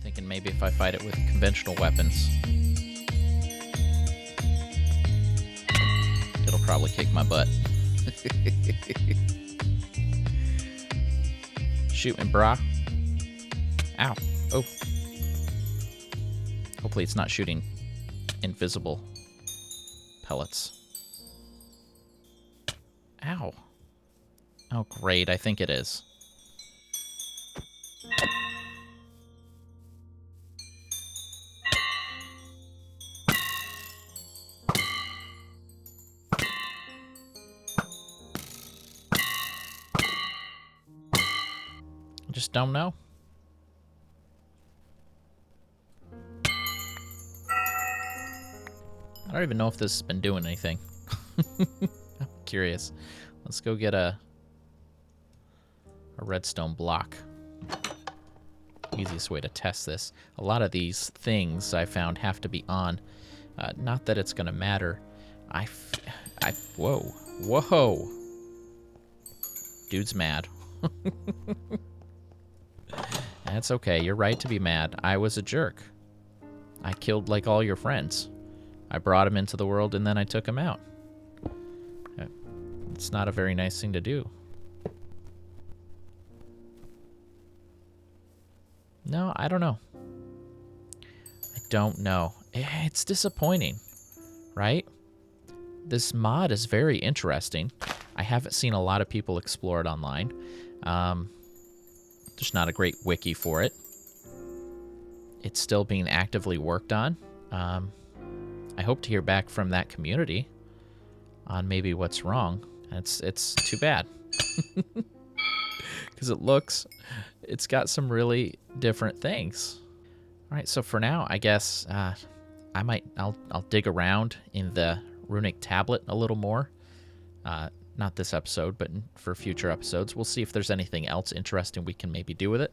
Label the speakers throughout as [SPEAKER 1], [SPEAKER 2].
[SPEAKER 1] Thinking maybe if I fight it with conventional weapons, it'll probably kick my butt. Shoot me, brah. Ow. Oh. Hopefully it's not shooting invisible pellets. Ow. Oh, great. I think it is. I just don't know. I don't even know if this has been doing anything. I'm curious. Let's go get a redstone block. Easiest way to test this. A lot of these things I found have to be on. Not that it's gonna matter. Whoa. Whoa. Dude's mad. That's okay. You're right to be mad. I was a jerk. I killed like all your friends. I brought him into the world and then I took him out. It's not a very nice thing to do. No, I don't know. I don't know. It's disappointing, right? This mod is very interesting. I haven't seen a lot of people explore it online. There's not a great wiki for it. It's still being actively worked on. I hope to hear back from that community on maybe what's wrong. It's too bad. Because it's got some really different things. All right, so for now, I guess I'll dig around in the runic tablet a little more. Not this episode, but for future episodes. We'll see if there's anything else interesting we can maybe do with it.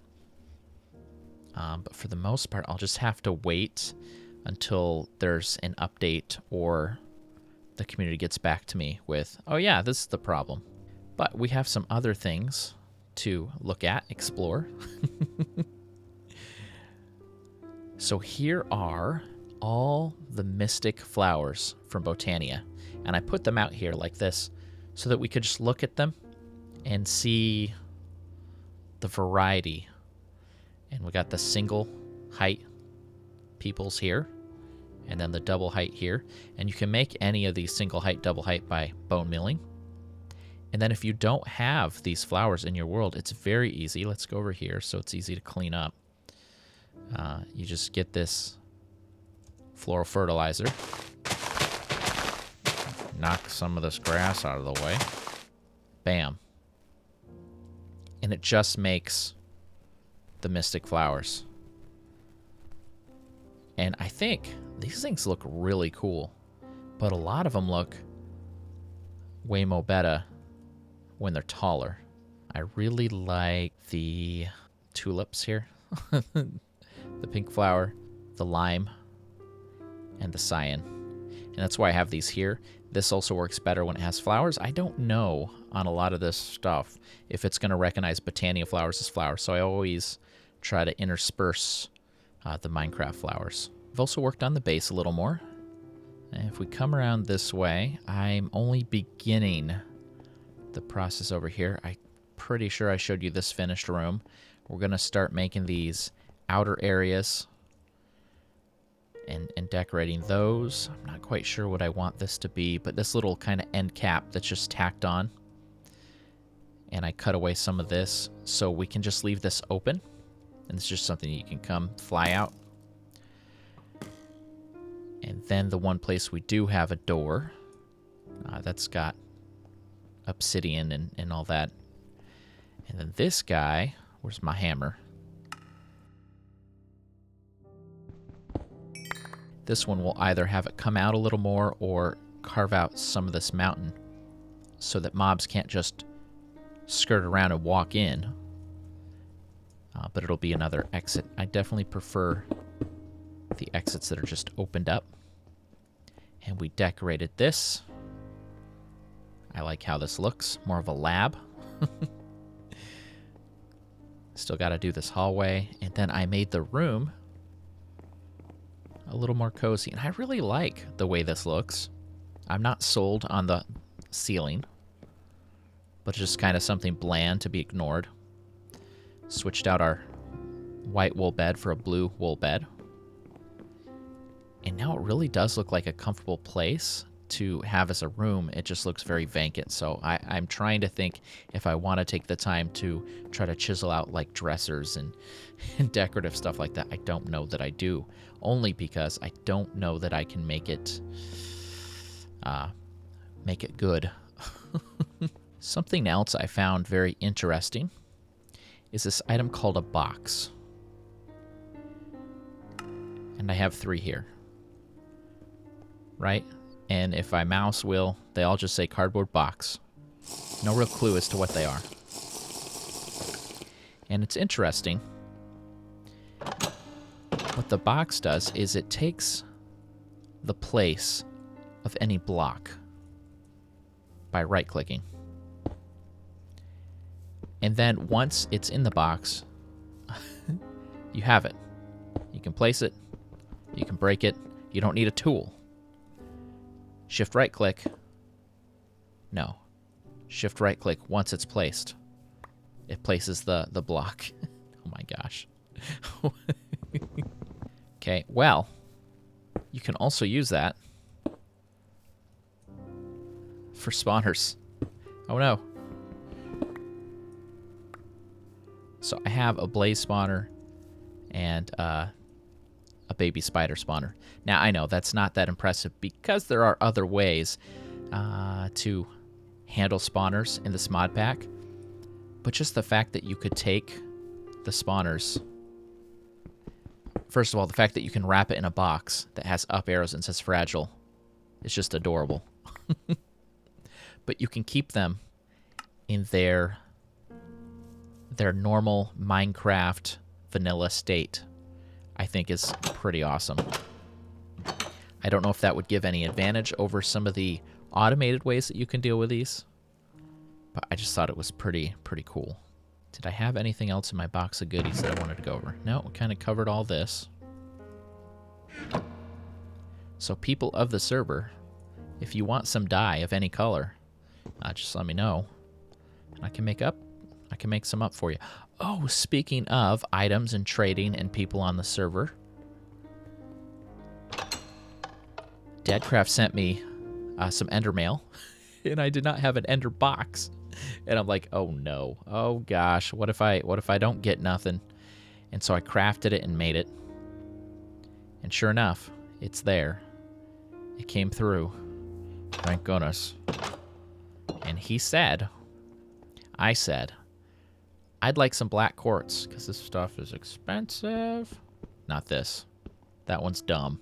[SPEAKER 1] But for the most part, I'll just have to wait until there's an update or the community gets back to me with, oh yeah, this is the problem. But we have some other things to look at, explore. So here are all the mystic flowers from Botania. And I put them out here like this so that we could just look at them and see the variety. And we got the single height peoples here, and then the double height here. And you can make any of these single height, double height by bone milling. And then if you don't have these flowers in your world, it's very easy. Let's go over here so it's easy to clean up. You just get this floral fertilizer. Knock some of this grass out of the way. Bam. And it just makes the mystic flowers. And I think these things look really cool, but a lot of them look way more better when they're taller. I really like the tulips here. The pink flower, the lime, and the cyan. And that's why I have these here. This also works better when it has flowers. I don't know on a lot of this stuff if it's going to recognize Botania flowers as flowers, so I always try to intersperse the Minecraft flowers. I've also worked on the base a little more. And if we come around this way, I'm only beginning the process over here. I'm pretty sure I showed you this finished room. We're going to start making these outer areas and decorating those. I'm not quite sure what I want this to be, but this little kind of end cap that's just tacked on. And I cut away some of this so we can just leave this open. And it's just something you can come fly out. And then the one place we do have a door, that's got obsidian and all that. And then this guy, where's my hammer? This one will either have it come out a little more or carve out some of this mountain so that mobs can't just skirt around and walk in. But it'll be another exit. I definitely prefer the exits that are just opened up. And we decorated this. I like how this looks. More of a lab. Still got to do this hallway. And then I made the room a little more cozy. And I really like the way this looks. I'm not sold on the ceiling, but just kind of something bland to be ignored. Switched out our white wool bed for a blue wool bed. And now it really does look like a comfortable place to have as a room. It just looks very vacant. So I'm trying to think if I want to take the time to try to chisel out like dressers and decorative stuff like that. I don't know that I do, only because I don't know that I can make it good. Something else I found very interesting is this item called a box. And I have 3 here. Right? And if I mouse wheel, they all just say cardboard box. No real clue as to what they are. And it's interesting. What the box does is it takes the place of any block by right-clicking. And then once it's in the box, you have it. You can place it. You can break it. You don't need a tool. Shift right-click. No. Shift right-click once it's placed. It places the block. Oh my gosh. Okay, well, you can also use that for spawners. Oh no. So I have a blaze spawner and a baby spider spawner. Now, I know that's not that impressive because there are other ways to handle spawners in this mod pack. But just the fact that you could take the spawners... First of all, the fact that you can wrap it in a box that has up arrows and says fragile is just adorable. But you can keep them in their normal Minecraft vanilla state, I think is pretty awesome. I don't know if that would give any advantage over some of the automated ways that you can deal with these, but I just thought it was pretty cool. Did I have anything else in my box of goodies that I wanted to go over? No, we kind of covered all this. So people of the server, if you want some dye of any color, just let me know, and I can make some up for you. Oh, speaking of items and trading and people on the server, Dadcraft sent me some ender mail, and I did not have an ender box. And I'm like, oh no, oh gosh, what if I don't get nothing? And so I crafted it and made it. And sure enough, it's there. It came through. Thank goodness. And I said, I'd like some black quartz, because this stuff is expensive. Not this. That one's dumb.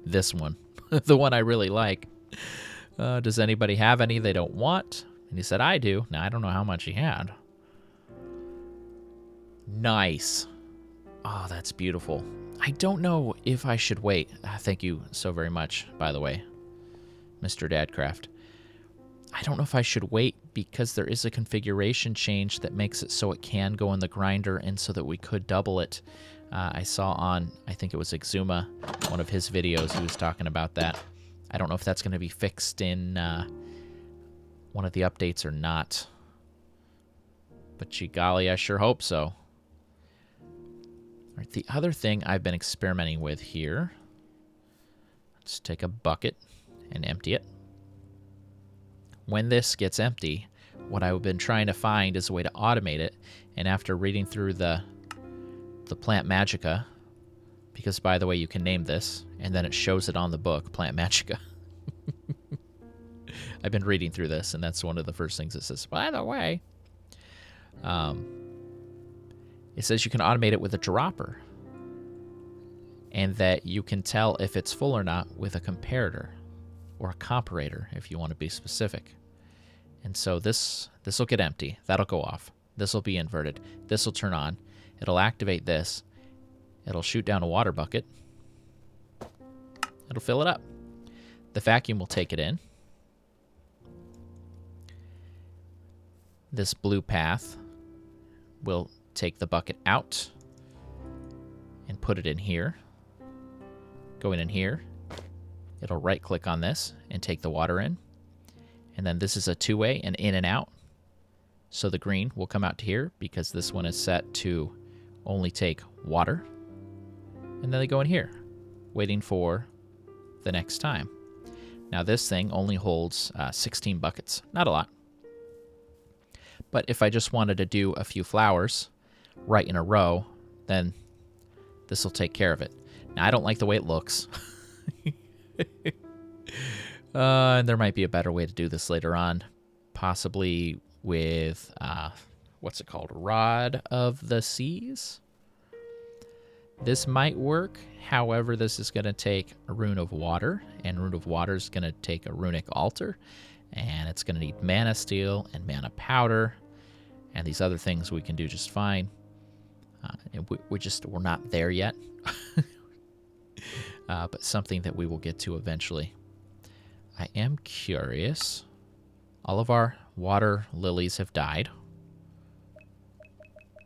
[SPEAKER 1] This one. The one I really like. Does anybody have any they don't want? And he said, I do. Now, I don't know how much he had. Nice. Oh, that's beautiful. I don't know if I should wait. Thank you so very much, by the way, Mr. Dadcraft. I don't know if I should wait because there is a configuration change that makes it so it can go in the grinder and so that we could double it. I saw on, I think it was Exuma, one of his videos, he was talking about that. I don't know if that's going to be fixed in one of the updates or not. But gee golly, I sure hope so. All right, the other thing I've been experimenting with here, let's take a bucket and empty it. When this gets empty, what I've been trying to find is a way to automate it. And after reading through the Plant Magica, because by the way, you can name this, and then it shows it on the book, Plant Magica. I've been reading through this, and that's one of the first things it says. By the way, it says you can automate it with a dropper, and that you can tell if it's full or not with a comparator, or a comparator, if you want to be specific. And so this will get empty. That'll go off. This will be inverted. This will turn on. It'll activate this. It'll shoot down a water bucket. It'll fill it up. The vacuum will take it in. This blue path we'll take the bucket out and put it in here. Go in here. It'll right-click on this and take the water in. And then this is a two-way and in and out. So the green will come out to here because this one is set to only take water. And then they go in here, waiting for the next time. Now this thing only holds 16 buckets. Not a lot. But if I just wanted to do a few flowers right in a row, then this will take care of it. Now I don't like the way it looks. And there might be a better way to do this later on. Possibly with, what's it called? Rod of the Seas? This might work. However, this is going to take a rune of water, and rune of water is going to take a runic altar, and it's going to need mana steel and mana powder, and these other things we can do just fine. And we're not there yet, but something that we will get to eventually. I am curious. All of our water lilies have died.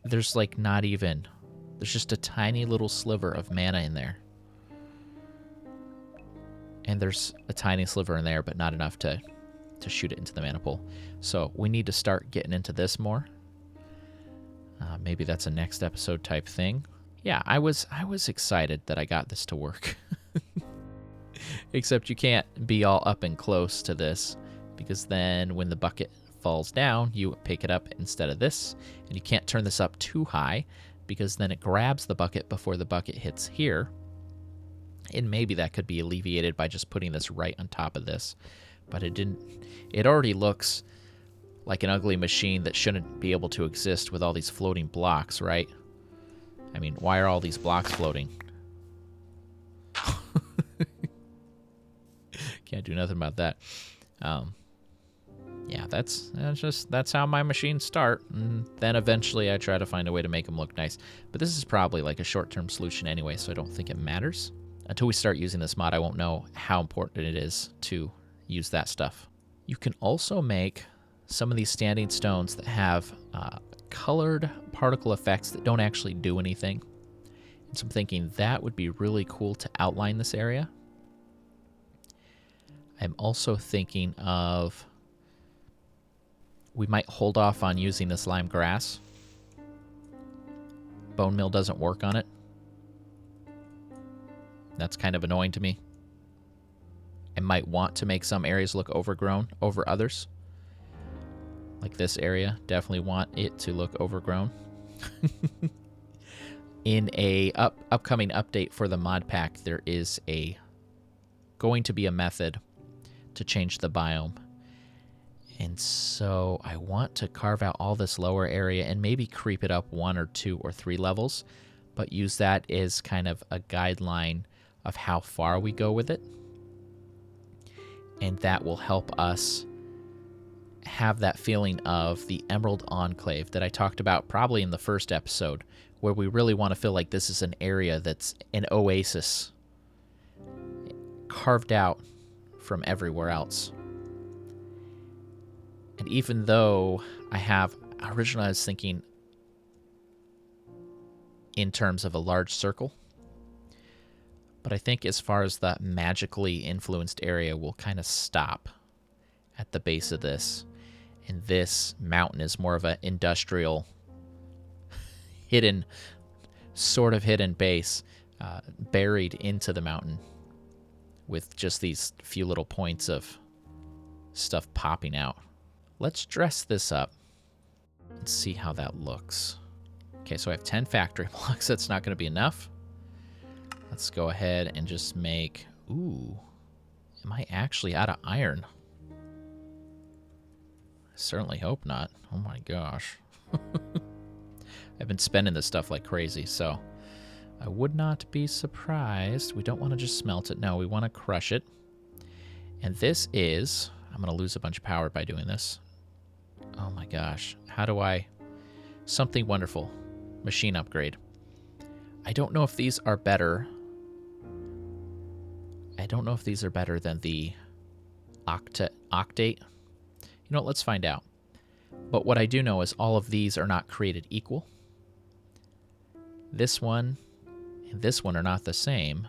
[SPEAKER 1] There's like not even... There's just a tiny little sliver of mana in there. And there's a tiny sliver in there, but not enough to shoot it into the mana pool. So we need to start getting into this more. Maybe that's a next episode type thing. Yeah, I was excited that I got this to work. Except you can't be all up and close to this, because then when the bucket falls down, you pick it up instead of this. And you can't turn this up too high, because then it grabs the bucket before the bucket hits here. And maybe that could be alleviated by just putting this right on top of this. But it didn't. It already looks like an ugly machine that shouldn't be able to exist with all these floating blocks, right? I mean, why are all these blocks floating? Can't do nothing about that. Yeah, that's how my machines start. And then eventually I try to find a way to make them look nice. But this is probably like a short-term solution anyway, so I don't think it matters. Until we start using this mod, I won't know how important it is to use that stuff. You can also make some of these standing stones that have colored particle effects that don't actually do anything. And so I'm thinking that would be really cool to outline this area. I'm also thinking of... We might hold off on using this lime grass. Bone meal doesn't work on it. That's kind of annoying to me. I might want to make some areas look overgrown over others. Like this area, definitely want it to look overgrown. In a upcoming update for the mod pack, there is going to be a method to change the biome. And so I want to carve out all this lower area and maybe creep it up 1 or 2 or 3 levels, but use that as kind of a guideline of how far we go with it. And that will help us have that feeling of the Emerald Enclave that I talked about probably in the first episode, where we really want to feel like this is an area that's an oasis carved out from everywhere else. And even though originally I was thinking in terms of a large circle, but I think as far as the magically influenced area, we'll kind of stop at the base of this. And this mountain is more of an industrial, sort of hidden base, buried into the mountain with just these few little points of stuff popping out. Let's dress this up and see how that looks. Okay, so I have 10 factory blocks. That's not going to be enough. Let's go ahead and just make... Ooh, am I actually out of iron? I certainly hope not. Oh my gosh. I've been spending this stuff like crazy, so I would not be surprised. We don't want to just smelt it. No, we want to crush it. And this is... I'm going to lose a bunch of power by doing this. Oh my gosh. How do I... Something wonderful. Machine upgrade. I don't know if these are better. I don't know if these are better than the octate. You know what? Let's find out. But what I do know is all of these are not created equal. This one and this one are not the same.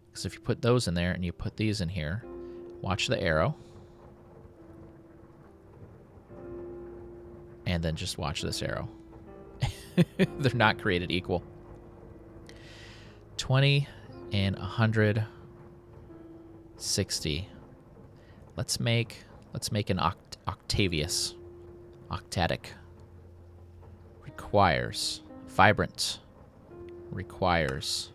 [SPEAKER 1] Because if you put those in there and you put these in here, watch the arrow. And then just watch this arrow. They're not created equal. 20 and 160. Let's make an Octavius. Octatic. Requires vibrant. Requires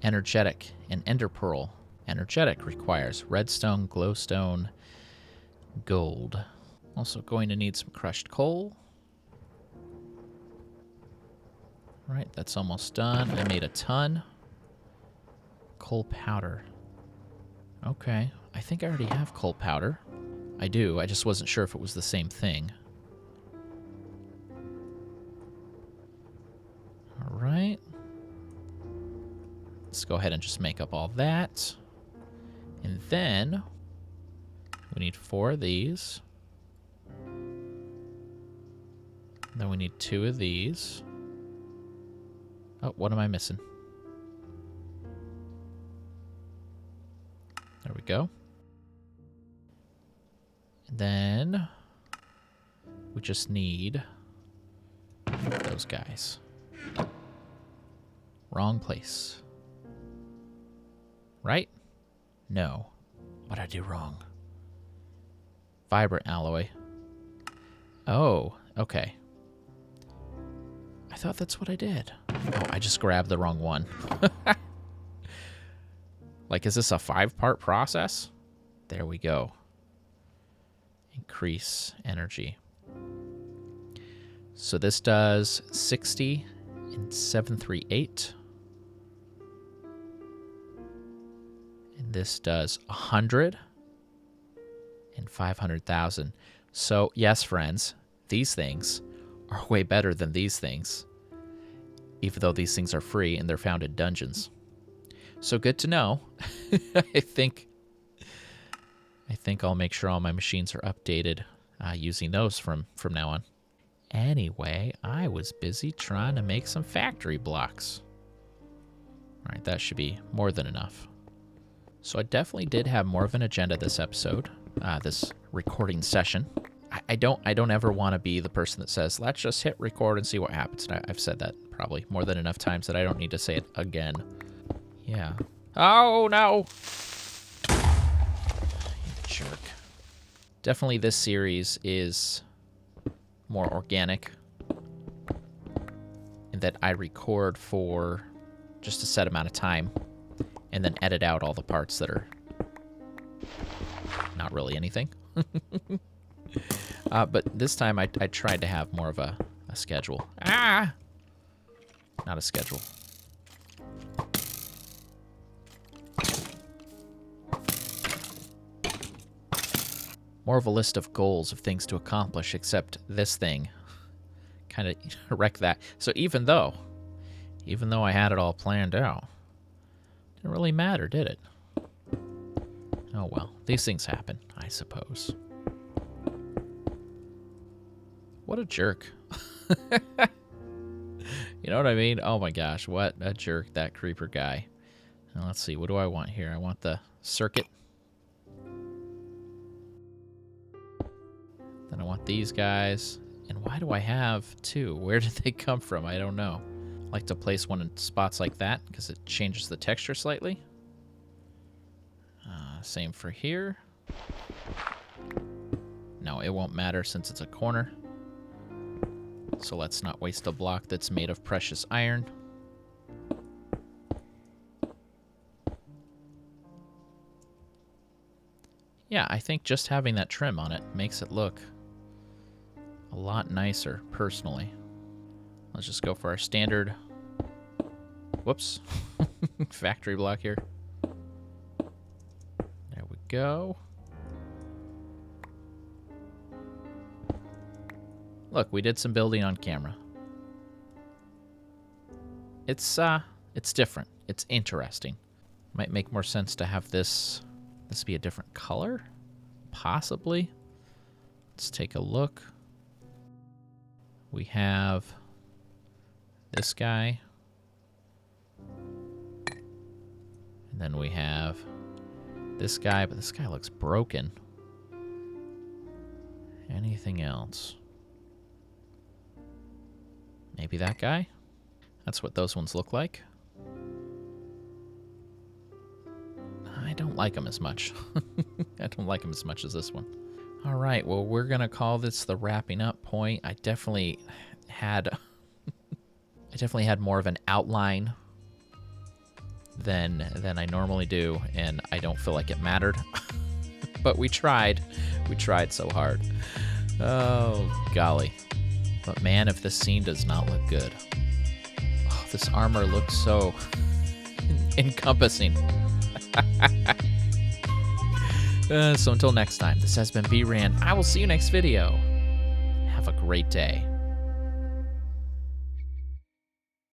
[SPEAKER 1] energetic and ender pearl. Energetic requires redstone, glowstone, gold. Also going to need some crushed coal. Right, that's almost done. I made a ton. Coal powder. Okay, I think I already have coal powder. I do, I just wasn't sure if it was the same thing. All right. Let's go ahead and just make up all that. And then we need 4 of these. Then we need 2 of these. Oh, what am I missing? There we go. And then we just need those guys. Wrong place. Right? No. What did I do wrong? Vibrant alloy. Oh, okay. I thought that's what I did. Oh, I just grabbed the wrong one. Like, is this a 5-part process? There we go. Increase energy. So this does 60 and 738. And this does 100 and 500,000. So, yes, friends, these things are way better than these things, even though these things are free and they're found in dungeons. So good to know. I think I'll make sure all my machines are updated using those from now on. Anyway, I was busy trying to make some factory blocks. All right, that should be more than enough. So I definitely did have more of an agenda this episode, this recording session. I don't ever want to be the person that says, let's just hit record and see what happens. And I've said that probably more than enough times that I don't need to say it again. Yeah. Oh, no! You jerk. Definitely this series is more organic in that I record for just a set amount of time and then edit out all the parts that are not really anything. But this time I tried to have more of a schedule. Ah! Not a schedule. More of a list of goals of things to accomplish, except this thing kind of wrecked that. So even though I had it all planned out, it didn't really matter, did it? Oh well, these things happen, I suppose. What a jerk. You know what I mean? Oh my gosh, what a jerk, that creeper guy. Now let's see, what do I want here? I want the circuit. Then I want these guys. And why do I have 2? Where did they come from? I don't know. I like to place one in spots like that because it changes the texture slightly. Same for here. No, it won't matter since it's a corner. So let's not waste a block that's made of precious iron. Yeah, I think just having that trim on it makes it look a lot nicer, personally. Let's just go for our standard, whoops, factory block here. There we go. Look, we did some building on camera. It's different. It's interesting. Might make more sense to have this be a different color, possibly. Let's take a look. We have this guy. And then we have this guy, but this guy looks broken. Anything else? Maybe that guy? That's what those ones look like. I don't like them as much. I don't like them as much as this one. All right, well, we're going to call this the wrapping up point. I definitely had more of an outline than I normally do, and I don't feel like it mattered. But we tried. We tried so hard. Oh, golly. But man, if this scene does not look good. Oh, this armor looks so encompassing. So until next time, this has been bRanN. I will see you next video. Have a great day.